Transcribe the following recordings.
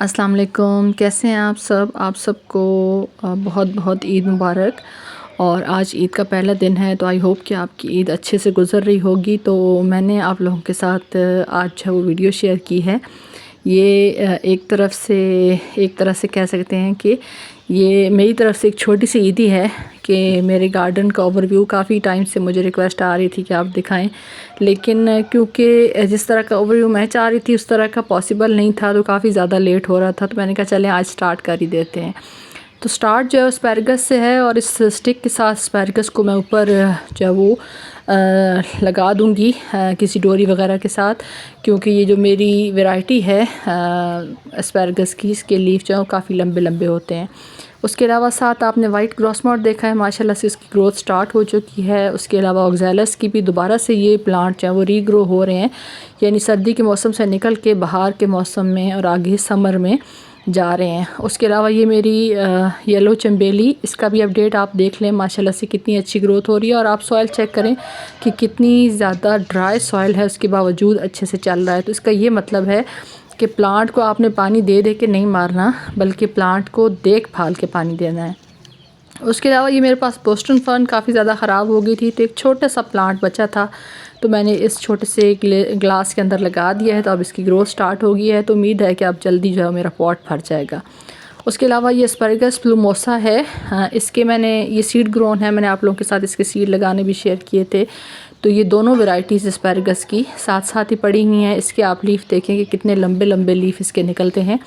अस्सलाम वालेकुम। कैसे हैं आप सब? आप सबको बहुत बहुत ईद मुबारक। और आज ईद का पहला दिन है, तो आई होप कि आपकी ईद अच्छे से गुज़र रही होगी। तो मैंने आप लोगों के साथ आज जो वो वीडियो शेयर की है, ये एक तरह से कह सकते हैं कि ये मेरी तरफ से एक छोटी सी ईदी है कि मेरे गार्डन का ओवरव्यू काफ़ी टाइम से मुझे रिक्वेस्ट आ रही थी कि आप दिखाएं, लेकिन क्योंकि जिस तरह का ओवरव्यू मैं चाह रही थी उस तरह का पॉसिबल नहीं था, तो काफ़ी ज़्यादा लेट हो रहा था। तो मैंने कहा चलें आज स्टार्ट कर ही देते हैं। तो स्टार्ट जो है एस्पैरागस से है, और इस स्टिक के साथ एस्पैरागस को मैं ऊपर जो है वो लगा दूंगी किसी डोरी वगैरह के साथ, क्योंकि ये जो मेरी वैरायटी है एस्पैरागस की, इसके लीफ जो है काफ़ी लंबे लंबे होते हैं। उसके अलावा साथ आपने वाइट ग्रॉसमॉट देखा है, माशाल्लाह से इसकी ग्रोथ स्टार्ट हो चुकी है। उसके अलावा ऑक्जेलस की भी दोबारा से ये प्लांट जो है वो रीग्रो हो रहे हैं, यानी सर्दी के मौसम से निकल के बाहर के मौसम में और आगे समर में जा रहे हैं। उसके अलावा ये मेरी येलो चंबेली, इसका भी अपडेट आप देख लें, माशाल्लाह से कितनी अच्छी ग्रोथ हो रही है। और आप सॉइल चेक करें कि कितनी ज़्यादा ड्राई सॉइल है, उसके बावजूद अच्छे से चल रहा है। तो इसका ये मतलब है कि प्लांट को आपने पानी दे दे के नहीं मारना, बल्कि प्लांट को देखभाल के पानी देना है। उसके अलावा ये मेरे पास बोस्टन फर्न काफ़ी ज़्यादा ख़राब हो गई थी, तो एक छोटा सा प्लांट बचा था, तो मैंने इस छोटे से ग्लास के अंदर लगा दिया है। तो अब इसकी ग्रोथ स्टार्ट हो गई है, तो उम्मीद है कि अब जल्दी जो है मेरा पॉट भर जाएगा। उसके अलावा ये एस्पैरागस प्लूमोसा है, इसके मैंने ये सीड ग्रोन है, मैंने आप लोगों के साथ इसके सीड लगाने भी शेयर किए थे। तो ये दोनों वैरायटीज़ एस्पैरागस की साथ साथ ही पड़ी हुई हैं। इसके आप लीफ देखें कि कितने लंबे लंबे लीफ इसके निकलते हैं।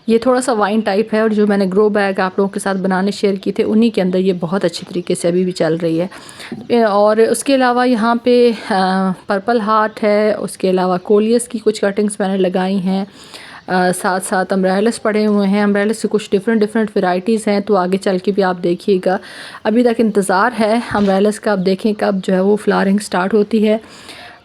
ये थोड़ा सा वाइन टाइप है, और जो मैंने ग्रो बैग आप लोगों के साथ बनाने शेयर किए थे, उन्हीं के अंदर ये बहुत अच्छी तरीके से अभी भी चल रही है। और उसके अलावा यहाँ पे पर्पल हार्ट है, उसके अलावा कोलियस की कुछ कटिंग्स मैंने लगाई हैं। साथ साथ अम्ब्रेलस पड़े हुए हैं, अम्ब्रेलस से कुछ डिफरेंट वैराइटीज़ हैं, तो आगे चल के भी आप देखिएगा। अभी तक इंतज़ार है अम्ब्रेलस का, अब देखें कब जो है वो फ्लावरिंग स्टार्ट होती है।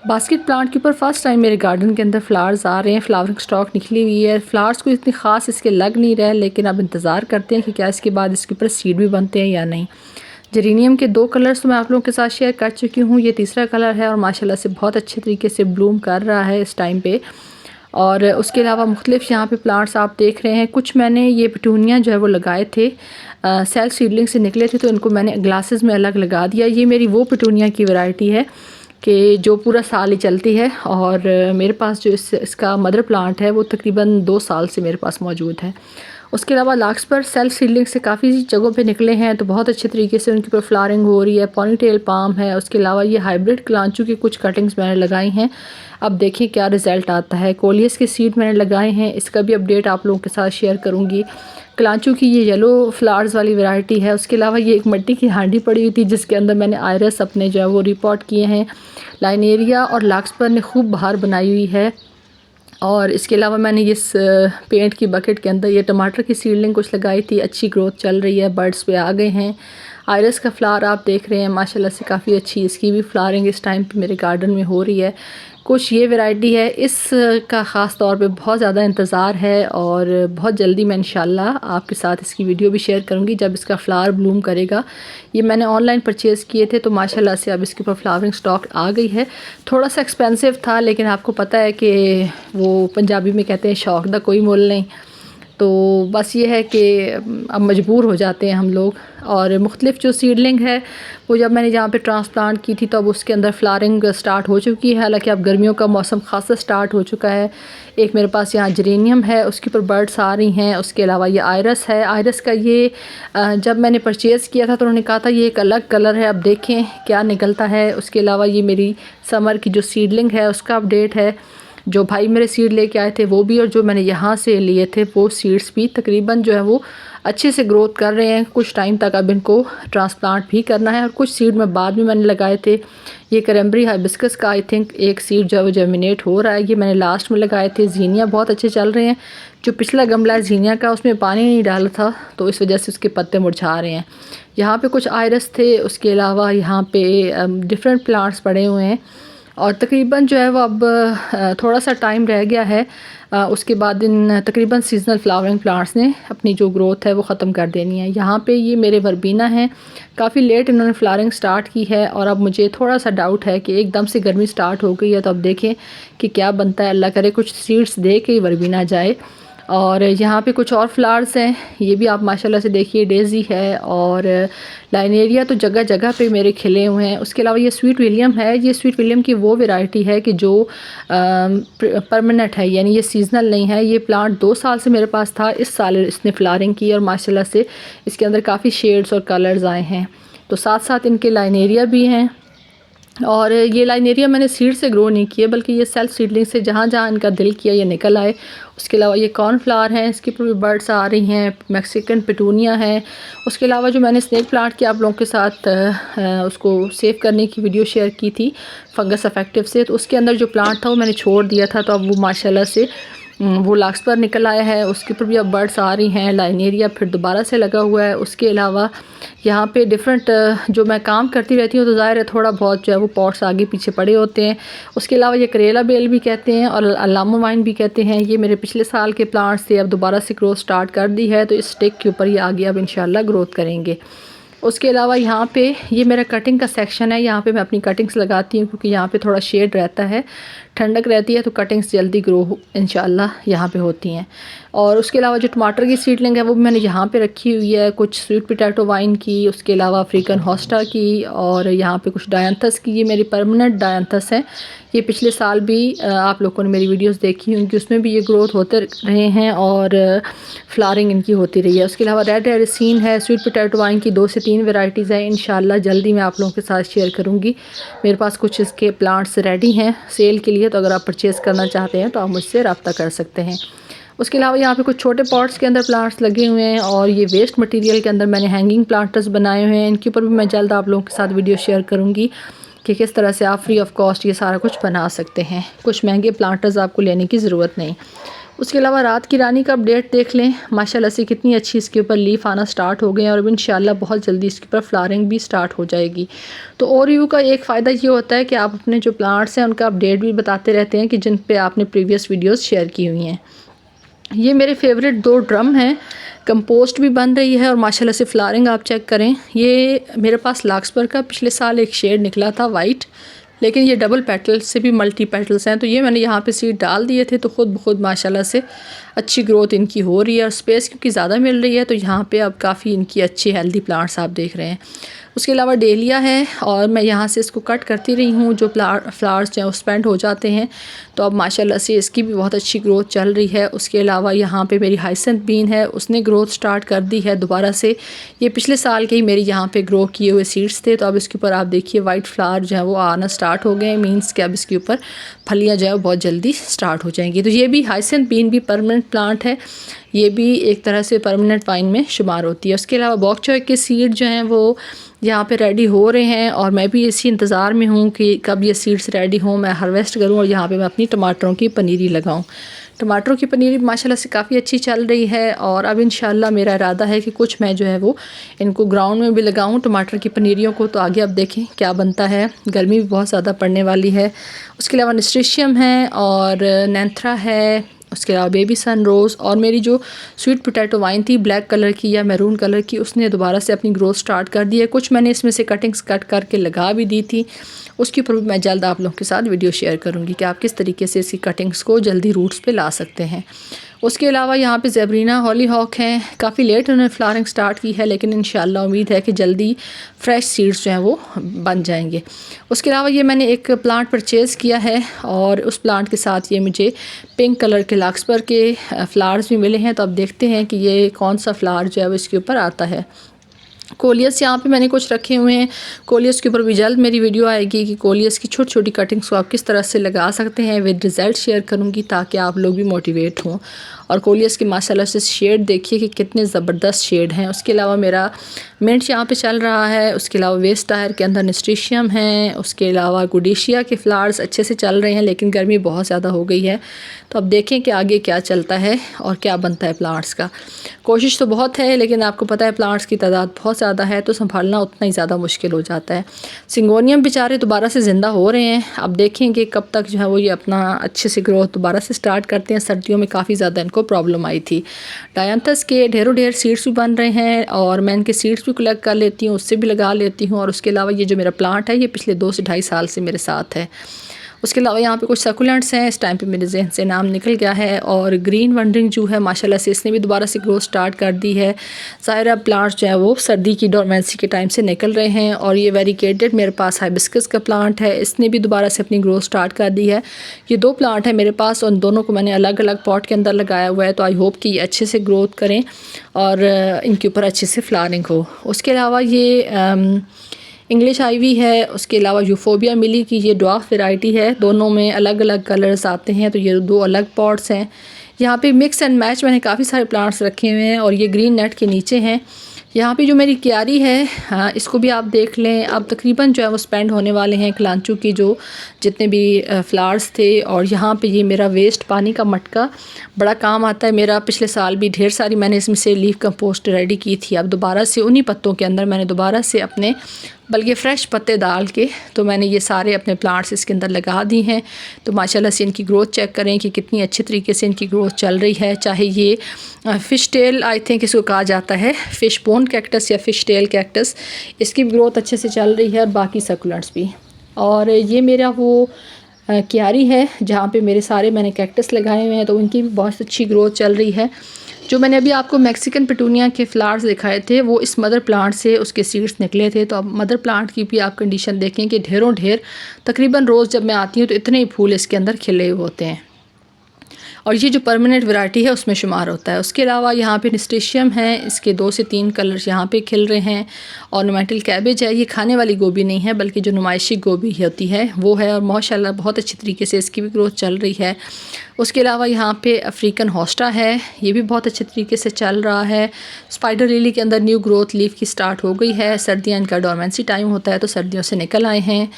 बास्केट प्लांट के ऊपर फर्स्ट टाइम मेरे गार्डन के अंदर फ्लावर्स आ रहे हैं, फ्लावरिंग स्टॉक निकली हुई है। फ्लावर्स को इतनी ख़ास इसके लग नहीं रहे, लेकिन अब इंतज़ार करते हैं कि क्या इसके बाद इसके ऊपर सीड भी बनते हैं या नहीं। जेरेनियम के 2 कलर्स तो मैं आप लोगों के साथ शेयर कर चुकी हूँ, ये तीसरा कलर है, और माशाल्लाह से बहुत अच्छे तरीके से ब्लूम कर रहा है इस टाइम पे। और उसके अलावा मुख्तलिफ यहाँ पे प्लांट्स आप देख रहे हैं। कुछ मैंने ये पिटूनिया जो है वो लगाए थे, सेल्फ सीडलिंग से निकले थे, तो इनको मैंने ग्लासेस में अलग लगा दिया। ये मेरी वो पिटूनिया की वैरायटी है कि जो पूरा साल ही चलती है, और मेरे पास जो इसका मदर प्लांट है वो तकरीबन 2 साल से मेरे पास मौजूद है। उसके अलावा लार्कस्पर सेल्फ सीडलिंग से काफ़ी जगहों पे निकले हैं, तो बहुत अच्छे तरीके से उनके ऊपर फ्लावरिंग हो रही है। पॉनीटेल पाम है, उसके अलावा ये हाइब्रिड क्लांचू की कुछ कटिंग्स मैंने लगाई हैं। अब देखिए क्या रिज़ल्ट आता है। कोलियस के सीड मैंने लगाए हैं, इसका भी अपडेट आप लोगों के साथ शेयर करूँगी। क्लांचू की ये येलो फ्लावर्स वाली वैरायटी है। उसके अलावा ये एक मिट्टी की हांडी पड़ी हुई थी, जिसके अंदर मैंने आयरस अपने जो है वो रिपोर्ट किए हैं। लाइनेरिया और लार्कस्पर ने खूब बहार बनाई हुई है। और इसके अलावा मैंने इस पेंट की बकेट के अंदर ये टमाटर की सीडलिंग कुछ लगाई थी, अच्छी ग्रोथ चल रही है, बर्ड्स पे आ गए हैं। आयरस का फ्लावर आप देख रहे हैं, माशाल्लाह से काफ़ी अच्छी इसकी भी फ्लावरिंग इस टाइम पे मेरे गार्डन में हो रही है। कुछ ये वैरायटी है, इसका ख़ास तौर पे बहुत ज़्यादा इंतज़ार है, और बहुत जल्दी मैं इंशाल्लाह आपके साथ इसकी वीडियो भी शेयर करूँगी जब इसका फ्लावर ब्लूम करेगा। ये मैंने ऑनलाइन परचेज़ किए थे, तो माशाल्लाह से अब इसके ऊपर फ्लावरिंग स्टॉक आ गई है। थोड़ा सा एक्सपेंसिव था, लेकिन आपको पता है कि वो पंजाबी में कहते हैं शौक दा कोई मुल नहीं। तो बस ये है कि अब मजबूर हो जाते हैं हम लोग। और मुख्तलिफ जो सीडलिंग है वो जब मैंने जहाँ पे ट्रांसप्लांट की थी, तब उसके अंदर फ्लावरिंग स्टार्ट हो चुकी है। हालांकि अब गर्मियों का मौसम खासा स्टार्ट हो चुका है। एक मेरे पास यहाँ जेरेनियम है, उसके ऊपर बर्ड्स आ रही हैं। उसके अलावा ये आयरस है। आयरस का ये जब मैंने परचेज़ किया था तो उन्होंने कहा था ये एक अलग कलर है, अब देखें क्या निकलता है। उसके अलावा ये मेरी समर की जो सीडलिंग है उसका अपडेट है। जो भाई मेरे सीड लेके आए थे वो भी, और जो मैंने यहाँ से लिए थे वो सीड्स भी तकरीबन जो है वो अच्छे से ग्रोथ कर रहे हैं। कुछ टाइम तक अब इनको ट्रांसप्लांट भी करना है, और कुछ सीड में बाद में मैंने लगाए थे। ये क्रैनबेरी हाइबिस्कस का आई थिंक एक सीड जो है वो जर्मिनेट हो रहा है, ये मैंने लास्ट में लगाए थे। जीनिया बहुत अच्छे चल रहे हैं। जो पिछला गमला है जीनिया का, उसमें पानी नहीं डाला था, तो इस वजह से उसके पत्ते मुरझा रहे हैं। यहाँ पे कुछ आयरस थे, उसके अलावा यहाँ पे डिफरेंट प्लांट्स पड़े हुए हैं, और तकरीबन जो है वो अब थोड़ा सा टाइम रह गया है। उसके बाद इन तकरीबन सीजनल फ्लावरिंग प्लांट्स ने अपनी जो ग्रोथ है वो ख़त्म कर देनी है। यहाँ पे ये मेरे वर्बीना हैं, काफ़ी लेट इन्होंने फ्लावरिंग स्टार्ट की है, और अब मुझे थोड़ा सा डाउट है कि एकदम से गर्मी स्टार्ट हो गई है, तो अब देखें कि क्या बनता है। अल्लाह करे कुछ सीड्स दे के वर्बीना जाए। और यहाँ पे कुछ और फ्लावर्स हैं, ये भी आप माशाल्लाह से देखिए, डेज़ी है और लाइनेरिया तो जगह जगह पे मेरे खिले हुए हैं। उसके अलावा ये स्वीट विलियम है। ये स्वीट विलियम की वो वैरायटी है कि जो परमानेंट है, यानी ये सीज़नल नहीं है। ये प्लांट 2 साल से मेरे पास था, इस साल इसने फ्लावरिंग की और माशाल्लाह से इसके अंदर काफ़ी शेड्स और कलर्स आए हैं। तो साथ साथ इनके लाइनेरिया भी हैं। और ये लाइनेरिया मैंने सीड से ग्रो नहीं किए, बल्कि ये सेल्फ सीडलिंग से जहाँ जहाँ इनका दिल किया ये निकल आए। उसके अलावा ये कॉर्नफ्लावर हैं, इसके ऊपर भी बर्ड्स आ रही हैं, मैक्सिकन पेटूनिया है। उसके अलावा जो मैंने स्नेक प्लांट की आप लोगों के साथ उसको सेव करने की वीडियो शेयर की थी फंगस अफेक्टिव से, तो उसके अंदर जो प्लांट था वो मैंने छोड़ दिया था, तो अब वो माशाल्लाह से वो लार्कस्पर निकल आया है। उसके ऊपर भी अब बर्ड्स आ रही हैं। लाइनेरिया फिर दोबारा से लगा हुआ है। उसके अलावा यहाँ पे डिफरेंट जो मैं काम करती रहती हूँ, तो ज़ाहिर है थोड़ा बहुत जो है वो पॉट्स आगे पीछे पड़े होते हैं। उसके अलावा ये करेला बेल भी कहते हैं और अलामो वाइन भी कहते हैं। ये मेरे पिछले साल के प्लांट्स थे, अब दोबारा से ग्रोथ स्टार्ट कर दी है, तो इस स्टिक के ऊपर ये आगे अब इंशाल्लाह ग्रोथ करेंगे। उसके अलावा यहाँ पे ये मेरा कटिंग का सेक्शन है। यहाँ पे मैं अपनी कटिंग्स लगाती हूँ, क्योंकि यहाँ पे थोड़ा शेड रहता है, ठंडक रहती है, तो कटिंग्स जल्दी ग्रो इंशाल्लाह यहाँ पे होती हैं। और उसके अलावा जो टमाटर की सीडलिंग है वो भी मैंने यहाँ पे रखी हुई है, कुछ स्वीट पोटैटो वाइन की, उसके अलावा अफ्रीकन होस्टा की, और यहाँ पे कुछ डायंथस की। ये मेरी परमानेंट डायंथस है। ये पिछले साल भी आप लोगों ने मेरी वीडियोस देखी होंगी, उसमें भी ये ग्रोथ होते रहे हैं और फ्लावरिंग इनकी होती रही है। उसके अलावा रेड एरिसीन है, स्वीट पोटैटो वाइन की 2 से 3 वैरायटीज़ हैं। इंशाल्लाह जल्दी मैं आप लोगों के साथ शेयर करूँगी। मेरे पास कुछ इसके प्लांट्स रेडी हैं सेल के लिए, तो अगर आप परचेज़ करना चाहते हैं तो आप मुझसे रब्ता कर सकते हैं। उसके अलावा यहाँ पे कुछ छोटे पॉट्स के अंदर प्लांट्स लगे हुए हैं, और ये वेस्ट मटेरियल के अंदर मैंने हैंगिंग प्लांटर्स बनाए हुए हैं। इनके ऊपर भी मैं जल्द आप लोगों के साथ वीडियो शेयर करूँगी कि किस तरह से आप फ्री ऑफ कॉस्ट ये सारा कुछ बना सकते हैं। कुछ महंगे प्लांटर्स आपको लेने की ज़रूरत नहीं। उसके अलावा रात की रानी का अपडेट देख लें, माशाल्लाह से कितनी अच्छी इसके ऊपर लीफ आना स्टार्ट हो गए हैं, और अब इंशाल्लाह बहुत जल्दी इसके ऊपर फ्लावरिंग भी स्टार्ट हो जाएगी। तो ओरियो का एक फ़ायदा ये होता है कि आप अपने जो प्लांट्स हैं उनका अपडेट भी बताते रहते हैं कि जिन पे आपने प्रीवियस वीडियोस शेयर की हुई हैं। ये मेरे फेवरेट 2 ड्रम हैं, कंपोस्ट भी बन रही है और माशाल्लाह से फ्लावरिंग आप चेक करें। ये मेरे पास लार्कस्पर का पिछले साल एक शेड निकला था वाइट, लेकिन ये डबल पेटल से भी मल्टी पेटल्स हैं, तो ये मैंने यहाँ पे सीड डाल दिए थे, तो ख़ुद ब खुद माशाल्लाह से अच्छी ग्रोथ इनकी हो रही है। और स्पेस क्योंकि ज़्यादा मिल रही है, तो यहाँ पे अब काफ़ी इनकी अच्छी हेल्दी प्लांट्स आप देख रहे हैं। उसके अलावा डेलिया है, और मैं यहाँ से इसको कट करती रही हूँ, जो फ्लावर्स जो हैं वो स्पेंड हो जाते हैं, तो अब माशाल्लाह से इसकी भी बहुत अच्छी ग्रोथ चल रही है। उसके अलावा यहाँ पे मेरी हाइसेंथ बीन है, उसने ग्रोथ स्टार्ट कर दी है दोबारा से। ये पिछले साल के ही मेरी यहाँ पे ग्रो किए हुए सीड्स थे, तो अब इसके ऊपर आप देखिए वाइट फ्लावर जो है वो आना स्टार्ट हो गए, मीन्स कि अब इसके ऊपर फलियाँ जो है बहुत जल्दी स्टार्ट हो जाएंगी। तो ये भी हाइसेंथ बीन भी परमानेंट प्लांट है, ये भी एक तरह से परमानेंट वाइन में शुमार होती है। उसके अलावा बॉक चॉय के सीड जो हैं वो यहाँ पे रेडी हो रहे हैं, और मैं भी इसी इंतज़ार में हूँ कि कब ये सीड्स रेडी हों, मैं हार्वेस्ट करूँ और यहाँ पे मैं अपनी टमाटरों की पनीरी लगाऊँ। टमाटरों की पनीरी माशाल्लाह से काफ़ी अच्छी चल रही है, और अब इंशाल्लाह मेरा इरादा है कि कुछ मैं जो है वो इनको ग्राउंड में भी लगाऊँ टमाटर की पनीरियों को। तो आगे अब देखें क्या बनता है, गर्मी भी बहुत ज़्यादा पड़ने वाली है। उसके अलावा निस्ट्रेशियम है और नैंथरा है, उसके अलावा बेबी सन रोज़, और मेरी जो स्वीट पोटैटो वाइन थी ब्लैक कलर की या मैरून कलर की, उसने दोबारा से अपनी ग्रोथ स्टार्ट कर दी है। कुछ मैंने इसमें से कटिंग्स कट करके लगा भी दी थी, उसके ऊपर भी मैं जल्द आप लोगों के साथ वीडियो शेयर करूँगी कि आप किस तरीके से इसकी कटिंग्स को जल्दी रूट्स पे ला सकते हैं। उसके अलावा यहाँ पे ज़ेबरीना हॉलीहॉक हैं, काफ़ी लेट उन्होंने फ्लावरिंग स्टार्ट की है, लेकिन इंशाल्लाह उम्मीद है कि जल्दी फ्रेश सीड्स जो हैं वो बन जाएंगे। उसके अलावा ये मैंने एक प्लांट परचेज़ किया है, और उस प्लांट के साथ ये मुझे पिंक कलर के लार्कस्पर के फ्लावर्स भी मिले हैं। तो अब देखते हैं कि ये कौन सा फ्लावर जो है वो इसके ऊपर आता है। कोलियस यहाँ पे मैंने कुछ रखे हुए हैं, कोलियस के ऊपर भी जल्द मेरी वीडियो आएगी कि कोलियस की छोटी छोटी कटिंग्स को आप किस तरह से लगा सकते हैं, विद रिज़ल्ट शेयर करूँगी ताकि आप लोग भी मोटिवेट हों। और कोलियस की माशाल्लाह से शेड देखिए कि कितने ज़बरदस्त शेड हैं। उसके अलावा मेरा मिंट यहाँ पे चल रहा है। उसके अलावा वेस्ट टायर के अंदर निस्ट्रेशियम है। उसके अलावा गुडेशिया के फ्लावर्स अच्छे से चल रहे हैं, लेकिन गर्मी बहुत ज़्यादा हो गई है, तो अब देखें कि आगे क्या चलता है और क्या बनता है प्लांट्स का। कोशिश तो बहुत है, लेकिन आपको पता है प्लांट्स की तादाद बहुत ज़्यादा है, तो संभालना उतना ही ज़्यादा मुश्किल हो जाता है। सिंगोनियम बेचारे दोबारा से ज़िंदा हो रहे हैं, अब देखेंगे कब तक जो है वो ये अपना अच्छे से ग्रोथ दोबारा से स्टार्ट करते हैं। सर्दियों में काफ़ी ज़्यादा इनको प्रॉब्लम आई थी। डायंथस के ढेरों ढेर सीड्स भी बन रहे हैं, और मैं इनके सीड्स भी कलेक्ट कर लेती हूँ, उससे भी लगा लेती हूँ। और उसके अलावा ये जो मेरा प्लांट है ये पिछले 2 से ढाई साल से मेरे साथ है। उसके अलावा यहाँ पे कुछ सकुलेंट्स हैं, इस टाइम पे मेरे जहन से नाम निकल गया है। और ग्रीन वंडरिंग जू है, माशाल्लाह से इसने भी दोबारा से ग्रोथ स्टार्ट कर दी है। सारा प्लांट्स जो है वो सर्दी की डोरमेंसी के टाइम से निकल रहे हैं। और ये वेरिकेटेड मेरे पास हाइबिस्कस का प्लांट है, इसने भी दोबारा से अपनी ग्रोथ स्टार्ट कर दी है। ये 2 प्लांट है मेरे पास और दोनों को मैंने अलग अलग पॉट के अंदर लगाया हुआ है, तो आई होप कि ये अच्छे से ग्रोथ करें और इनके ऊपर अच्छे से फ्लावरिंग हो। उसके अलावा ये इंग्लिश आईवी है, उसके अलावा यूफोबिया मिली की ये ड्वार्फ वैरायटी है। दोनों में अलग अलग कलर्स आते हैं, तो ये 2 अलग पॉट्स हैं। यहाँ पे मिक्स एंड मैच मैंने काफ़ी सारे प्लांट्स रखे हुए हैं और ये ग्रीन नेट के नीचे हैं। यहाँ पे जो मेरी क्यारी है, हाँ, इसको भी आप देख लें। अब तकरीबन जो है वो स्पेंड होने वाले हैं कलांचू की जो जितने भी फ्लावर्स थे। और यहाँ पे ये मेरा वेस्ट पानी का मटका बड़ा काम आता है मेरा। पिछले साल भी ढेर सारी मैंने इसमें से लीफ कंपोस्ट रेडी की थी। अब दोबारा से उन्हीं पत्तों के अंदर मैंने दोबारा से अपने बल्कि फ़्रेश पत्ते डाल के तो मैंने ये सारे अपने प्लांट्स इसके अंदर लगा दी हैं। तो माशाल्लाह से इनकी ग्रोथ चेक करें कि कितनी अच्छी तरीके से इनकी ग्रोथ चल रही है। चाहे ये फ़िश टेल, आई थिंक इसको कहा जाता है, फ़िश बोन कैक्टस या फ़िश टेल कैक्टस, इसकी भी ग्रोथ अच्छे से चल रही है और बाकी सकुलेंट्स भी। और ये मेरा वो क्यारी है जहाँ पे मेरे सारे मैंने कैक्टस लगाए हुए हैं, तो उनकी भी बहुत अच्छी ग्रोथ चल रही है। जो मैंने अभी आपको मैक्सिकन पेटूनिया के फ्लावर्स दिखाए थे वो इस मदर प्लांट से उसके सीड्स निकले थे। तो अब मदर प्लांट की भी आप कंडीशन देखें कि ढेरों ढेर तकरीबन रोज़ जब मैं आती हूँ तो इतने ही फूल इसके अंदर खिले हुए होते हैं और ये जो परमानेंट वैरायटी है उसमें शुमार होता है। उसके अलावा यहाँ पे निस्टेशियम है, इसके 2 से 3 कलर्स यहाँ पे खिल रहे हैं। ऑर्नामेंटल कैबेज है, ये खाने वाली गोभी नहीं है बल्कि जो नुमाइशी गोभी होती है वो है और माशाल्लाह बहुत अच्छी तरीके से इसकी भी ग्रोथ चल रही है। उसके अलावा यहाँ पे अफ्रीकन होस्टा है, ये भी बहुत अच्छे तरीके से चल रहा है। स्पाइडर लिली के अंदर न्यू ग्रोथ लीफ की स्टार्ट हो गई है। सर्दियाँ इनका डोरमेंसी टाइम होता है तो सर्दियों से निकल आए हैं।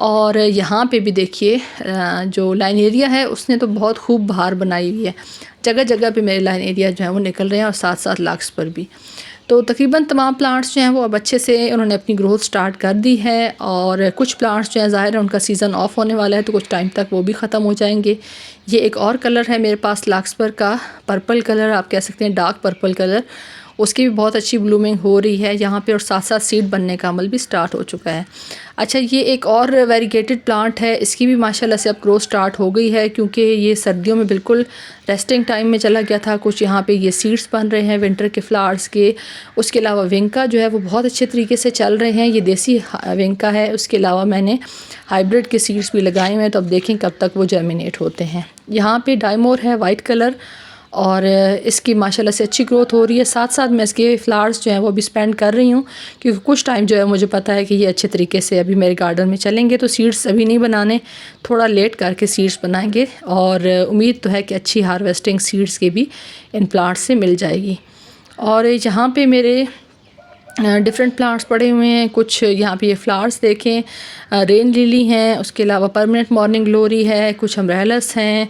और यहाँ पे भी देखिए जो लाइन एरिया है उसने तो बहुत खूब बहार बनाई हुई है। जगह जगह पे मेरे लाइन एरिया जो है वो निकल रहे हैं और साथ साथ लाक्स पर भी। तो तकरीबन तमाम प्लांट्स जो हैं वो अब अच्छे से उन्होंने अपनी ग्रोथ स्टार्ट कर दी है। और कुछ प्लांट्स जो हैं ज़ाहिर है उनका सीज़न ऑफ होने वाला है तो कुछ टाइम तक वो भी ख़त्म हो जाएंगे। ये एक और कलर है मेरे पास लाक्सपर का, पर्पल कलर आप कह सकते हैं, डार्क पर्पल कलर, उसकी भी बहुत अच्छी ब्लूमिंग हो रही है यहाँ पे और साथ साथ सीड बनने का अमल भी स्टार्ट हो चुका है। अच्छा, ये एक और वेरीगेटेड प्लांट है, इसकी भी माशाल्लाह से अब ग्रोथ स्टार्ट हो गई है क्योंकि ये सर्दियों में बिल्कुल रेस्टिंग टाइम में चला गया था। कुछ यहाँ पे ये सीड्स बन रहे हैं विंटर के फ्लावर्स के। उसके अलावा विंका जो है वो बहुत अच्छे तरीके से चल रहे हैं, ये देसी विंका है। उसके अलावा मैंने हाइब्रिड के सीड्स भी लगाए हुए हैं, तो अब देखें कब तक वो जर्मिनेट होते हैं। यहाँ पे डायमोर है वाइट कलर और इसकी माशाल्लाह से अच्छी ग्रोथ हो रही है। साथ साथ मैं इसके फ्लावर्स जो हैं वो भी स्पेंड कर रही हूँ क्योंकि कुछ टाइम जो है मुझे पता है कि ये अच्छे तरीके से अभी मेरे गार्डन में चलेंगे। तो सीड्स अभी नहीं बनाने, थोड़ा लेट करके सीड्स बनाएंगे और उम्मीद तो है कि अच्छी हार्वेस्टिंग सीड्स की भी इन प्लांट्स से मिल जाएगी। और यहाँ पे मेरे डिफरेंट प्लांट्स पड़े हुए हैं। कुछ यहाँ पे ये फ्लावर्स देखें, रेन लिली हैं, उसके अलावा परमानेंट मॉर्निंग ग्लोरी है, कुछ अम्ब्रेलस हैं।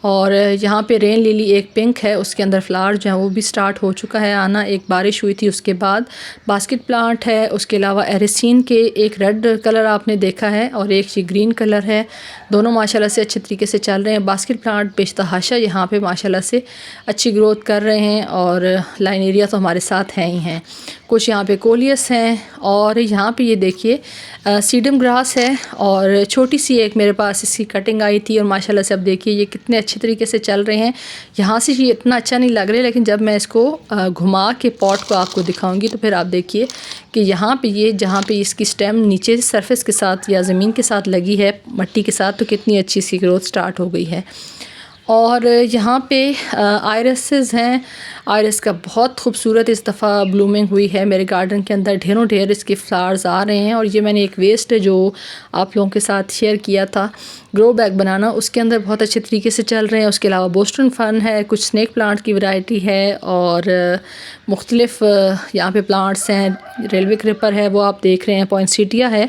और यहाँ पे रेन लिली एक पिंक है, उसके अंदर फ्लावर जो है वो भी स्टार्ट हो चुका है आना, एक बारिश हुई थी उसके बाद। बास्केट प्लांट है, उसके अलावा एरिसीन के एक रेड कलर आपने देखा है और एक ये ग्रीन कलर है, दोनों माशाल्लाह से अच्छे तरीके से चल रहे हैं। बास्केट प्लांट बेशतहाशा यहाँ पे माशाल्लाह से अच्छी ग्रोथ कर रहे हैं और लाइन एरिया तो हमारे साथ हैं ही हैं। कुछ यहाँ पे कोलियस हैं और यहाँ पे ये देखिए सीडम ग्रास है और छोटी सी एक मेरे पास इसकी कटिंग आई थी और माशाल्लाह से अब देखिए ये कितने अच्छे तरीके से चल रहे हैं। यहाँ से ये इतना अच्छा नहीं लग रहा, लेकिन जब मैं इसको घुमा के पॉट को आपको दिखाऊंगी तो फिर आप देखिए कि यहाँ पे ये जहाँ पे इसकी स्टेम नीचे सरफेस के साथ या ज़मीन के साथ लगी है मट्टी के साथ, तो कितनी अच्छी इसकी ग्रोथ स्टार्ट हो गई है। और यहाँ पे आयरसेस हैं, आयरस का बहुत खूबसूरत इस दफ़ा ब्लूमिंग हुई है मेरे गार्डन के अंदर, ढेरों ढेर इसके फ्लावर्स आ रहे हैं। और ये मैंने एक वेस्ट जो आप लोगों के साथ शेयर किया था ग्रो बैग बनाना, उसके अंदर बहुत अच्छे तरीके से चल रहे हैं। उसके अलावा बोस्टन फन है, कुछ स्नेक प्लांट की वैरायटी है और मुख्तलिफ यहाँ पे प्लांट्स हैं। रेलवे क्रिपर है वो आप देख रहे हैं, पॉइंसेटिया है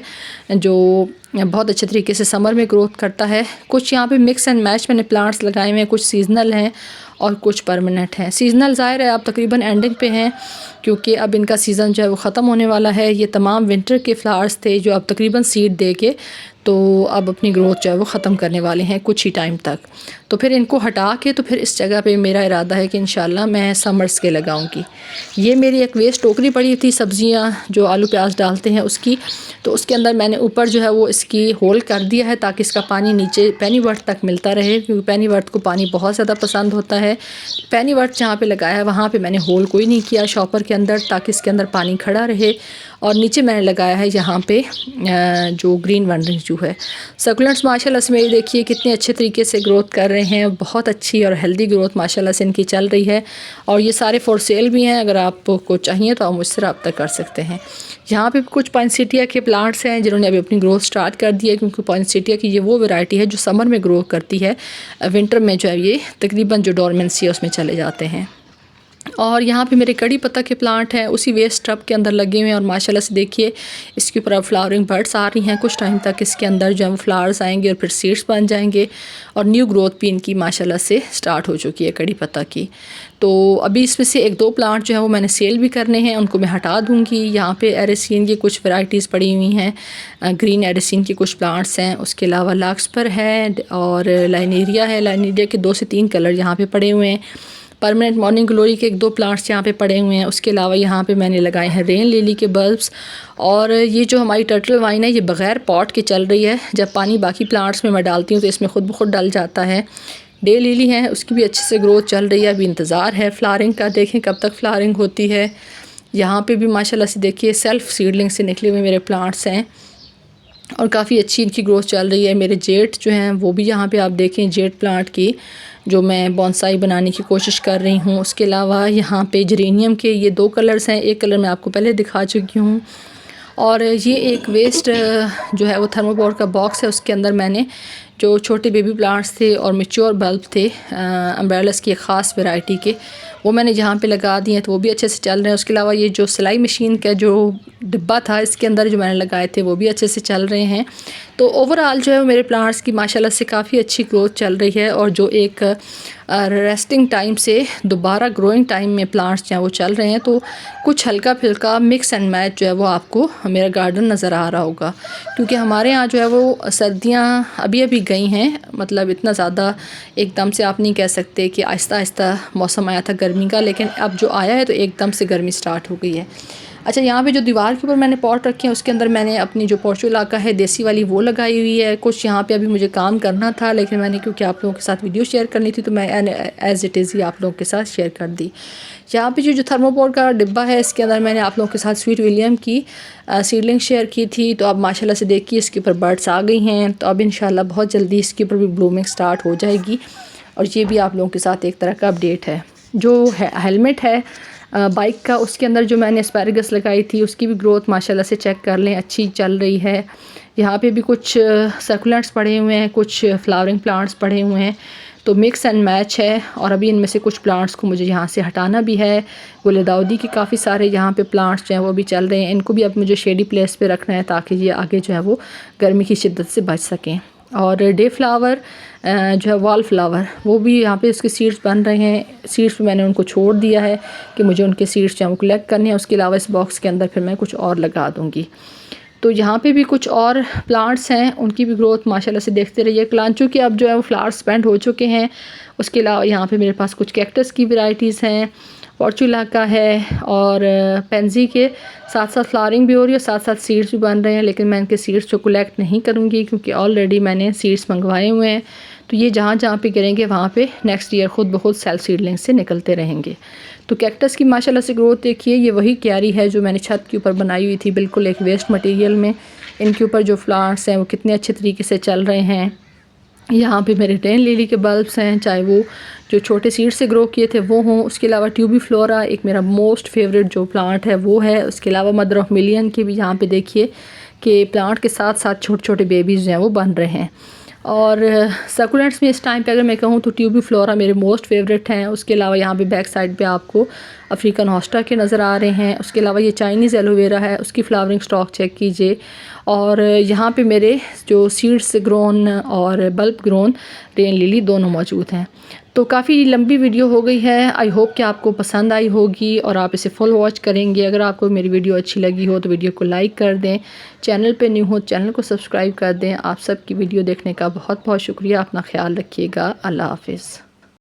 जो बहुत अच्छे तरीके से समर में ग्रोथ करता है। कुछ यहाँ पे मिक्स एंड मैच मैंने प्लांट्स लगाए हुए हैं, कुछ सीजनल हैं और कुछ परमानेंट हैं। सीज़नल ज़ाहिर है अब तकरीबन एंडिंग पे हैं, क्योंकि अब इनका सीज़न जो है वो ख़त्म होने वाला है। ये तमाम विंटर के फ्लावर्स थे जो अब तकरीबन सीड दे के तो अब अपनी ग्रोथ जो है वो ख़त्म करने वाले हैं कुछ ही टाइम तक। तो फिर इनको हटा के तो फिर इस जगह पे मेरा इरादा है कि इंशाल्लाह मैं समर्स के लगाऊंगी। ये मेरी एक वेस्ट टोकरी पड़ी थी सब्ज़ियाँ जो आलू प्याज डालते हैं उसकी, तो उसके अंदर मैंने ऊपर जो है वो इसकी होल कर दिया है ताकि इसका पानी नीचे पेनीवर्ट तक मिलता रहे, क्योंकि पेनीवर्ट को पानी बहुत ज़्यादा पसंद होता है। पेनीवर्ट जहाँ पे लगाया है वहाँ पे मैंने होल कोई नहीं किया शॉपर के अंदर, ताकि इसके अंदर पानी खड़ा रहे। और नीचे मैंने लगाया है यहाँ पे जो ग्रीन वनरिंग जो है सक्युलेंट्स माशाल्लाह से मेरी देखिए कितने अच्छे तरीके से ग्रोथ कर रहे हैं। बहुत अच्छी और हेल्दी ग्रोथ माशाल्लाह से इनकी चल रही है। और ये सारे फॉर सेल भी हैं, अगर आपको चाहिए तो आप मुझसे रब्ता कर सकते हैं। यहाँ पे कुछ पॉइंसेटिया के प्लांट्स हैं जिन्होंने अभी अपनी ग्रोथ स्टार्ट कर दी है, क्योंकि पॉइंसेटिया की ये वो वैरायटी है जो समर में ग्रो करती है, विंटर में जो है ये तकरीबन जो डोरमेंसी है उसमें चले जाते हैं। और यहाँ पे मेरे कड़ी पत्ता के प्लांट हैं उसी वेस्ट टब के अंदर लगे हुए हैं, और माशाल्लाह से देखिए इसके ऊपर अब फ्लावरिंग बर्ड्स आ रही हैं। कुछ टाइम तक इसके अंदर जो है वो फ्लावर्स आएंगे और फिर सीड्स बन जाएंगे, और न्यू ग्रोथ भी इनकी माशाल्लाह से स्टार्ट हो चुकी है कड़ी पत्ता की। तो अभी इसमें से एक दो प्लांट जो है वो मैंने सेल भी करने हैं, उनको मैं हटा दूँगी। यहाँ पे एरेसीन की कुछ वैरायटीज़ पड़ी हुई हैं, ग्रीन एरेसीन के कुछ प्लांट्स हैं, उसके अलावा लाक्सपर है और लाइनेरिया है। लाइनेरिया के 2 से 3 कलर यहाँ पे पड़े हुए हैं। परमानेंट मॉर्निंग ग्लोरी के 1-2 प्लांट्स यहाँ पे पड़े हुए हैं। उसके अलावा यहाँ पे मैंने लगाए हैं रेन लिली के बल्ब्स। और ये जो हमारी टर्टल वाइन है ये बग़ैर पॉट के चल रही है। जब पानी बाकी प्लांट्स में मैं डालती हूँ तो इसमें ख़ुद ब खुद डल जाता है। डे लिली है, उसकी भी अच्छे से ग्रोथ चल रही है। अभी इंतज़ार है फ्लावरिंग का, देखें कब तक फ्लावरिंग होती है। यहाँ पे भी माशाल्लाह से देखिए सेल्फ सीडलिंग से निकले हुए मेरे प्लांट्स हैं और काफ़ी अच्छी इनकी ग्रोथ चल रही है। मेरे जेट जो हैं वो भी यहाँ पे आप देखें, जेट प्लांट की जो मैं बॉन्साई बनाने की कोशिश कर रही हूँ। उसके अलावा यहाँ पे जेरेनियम के ये 2 कलर्स हैं, एक कलर मैं आपको पहले दिखा चुकी हूँ। और ये एक वेस्ट जो है वो थर्मोकोल का बॉक्स है, उसके अंदर मैंने जो छोटे बेबी प्लांट्स थे और मैच्योर बल्ब थे अम्ब्रेलास की एक ख़ास वैरायटी के, वो मैंने यहाँ पे लगा दिए हैं, तो वो भी अच्छे से चल रहे हैं। उसके अलावा ये जो सिलाई मशीन का जो डिब्बा था इसके अंदर जो मैंने लगाए थे वो भी अच्छे से चल रहे हैं। तो ओवरऑल जो है मेरे प्लांट्स की माशाल्लाह से काफ़ी अच्छी ग्रोथ चल रही है। और जो एक रेस्टिंग टाइम से दोबारा ग्रोइंग टाइम में प्लांट्स जो हैं वो चल रहे हैं, तो कुछ हल्का फुल्का मिक्स एंड मैच जो है वो आपको मेरा गार्डन नज़र आ रहा होगा। क्योंकि हमारे यहाँ जो है वो सर्दियाँ अभी अभी गई हैं, मतलब इतना ज़्यादा एकदम से आप नहीं कह सकते कि आहिस्ता आहिस्ता मौसम आया था गर्मी का, लेकिन अब जो आया है तो एकदम से गर्मी स्टार्ट हो गई है। अच्छा, यहाँ पे जो दीवार के ऊपर मैंने पॉट रखे हैं उसके अंदर मैंने अपनी जो पोर्चुलाका है देसी वाली वो लगाई हुई है। कुछ यहाँ पे अभी मुझे काम करना था, लेकिन मैंने क्योंकि आप लोगों के साथ वीडियो शेयर करनी थी तो मैं एज़ इट इज़ ही आप लोगों के साथ शेयर कर दी। यहाँ पे जो थर्मोकोल का डिब्बा है इसके अंदर मैंने आप लोगों के साथ स्वीट विलियम की सीडलिंग शेयर की थी। तो अब माशाल्लाह से देखिए इसके ऊपर बर्ड्स आ गई हैं, तो अब इंशाल्लाह बहुत जल्दी इसके ऊपर भी ब्लूमिंग स्टार्ट हो जाएगी। और ये भी आप लोगों के साथ एक तरह का अपडेट है। जो हेलमेट है बाइक का, उसके अंदर जो मैंने एस्पैरागस लगाई थी उसकी भी ग्रोथ माशाल्लाह से चेक कर लें, अच्छी चल रही है। यहाँ पे भी कुछ सर्कुलेंट्स पड़े हुए हैं, कुछ फ्लावरिंग प्लांट्स पड़े हुए हैं, तो मिक्स एंड मैच है। और अभी इनमें से कुछ प्लांट्स को मुझे यहाँ से हटाना भी है। गुलदाउदी के काफ़ी सारे यहाँ पे प्लांट्स जो हैं वो भी चल रहे हैं, इनको भी अब मुझे शेडी प्लेस पे रखना है ताकि ये आगे जो है वो गर्मी की शिद्दत से बच सकें। और डे फ्लावर जो है वॉल फ्लावर, वो भी यहाँ पे उसके सीड्स बन रहे हैं। सीड्स पे मैंने उनको छोड़ दिया है कि मुझे उनके सीड्स जो हैं वो कलेक्ट करने हैं। उसके अलावा इस बॉक्स के अंदर फिर मैं कुछ और लगा दूँगी। तो यहाँ पे भी कुछ और प्लांट्स हैं, उनकी भी ग्रोथ माशाल्लाह से देखते रहिए। क्लांचो के अब जो है वो फ्लावर्स स्पेंड हो चुके हैं। उसके अलावा यहाँ पे मेरे पास कुछ कैक्टस की वैरायटीज़ हैं, पोर्चुलाका है, और पेंजी के साथ साथ फ्लावरिंग भी हो रही है, साथ साथ सीड्स भी बन रहे हैं। लेकिन मैं इनके सीड्स को कलेक्ट नहीं करूँगी क्योंकि ऑलरेडी मैंने सीड्स मंगवाए हुए हैं। तो ये जहाँ जहाँ पे गिरेंगे वहाँ पे नेक्स्ट ईयर ख़ुद ब खुद सेल्फ सीडलिंग से निकलते रहेंगे। तो कैक्टस की माशाल्लाह से ग्रोथ देखिए, ये वही क्यारी है जो मैंने छत के ऊपर बनाई हुई थी, बिल्कुल एक वेस्ट मटेरियल में। इनके ऊपर जो फ्लावर्स हैं वो कितने अच्छे तरीके से चल रहे हैं। यहाँ पे मेरे रेन लिली के बल्ब्स हैं, चाहे वो जो छोटे सीड से ग्रो किए थे वो हों। उसके अलावा ट्यूबी फ्लोरा एक मेरा मोस्ट फेवरेट जो प्लांट है वो है। उसके अलावा मदर ऑफ मिलियन के भी यहाँ पे देखिए कि प्लांट के साथ साथ छोटे छोटे बेबीज़ जो हैं वो बन रहे हैं। और सर्कुलेंट्स में इस टाइम पे अगर मैं कहूँ तो ट्यूबी फ्लोरा मेरे मोस्ट फेवरेट हैं। उसके अलावा यहाँ पे बैक साइड पे आपको अफ्रीकन हॉस्टा के नज़र आ रहे हैं। उसके अलावा ये चाइनीज़ एलोवेरा है, उसकी फ्लावरिंग स्टॉक चेक कीजिए। और यहाँ पे मेरे जो सीड्स ग्रोन और बल्ब ग्रोन रेन लिली दोनों मौजूद हैं। तो काफ़ी लंबी वीडियो हो गई है। आई होप कि आपको पसंद आई होगी और आप इसे फुल वॉच करेंगे। अगर आपको मेरी वीडियो अच्छी लगी हो तो वीडियो को लाइक कर दें, चैनल पे न्यू हो चैनल को सब्सक्राइब कर दें। आप सब की वीडियो देखने का बहुत बहुत शुक्रिया। अपना ख्याल रखिएगा। अल्लाह हाफ़िज़।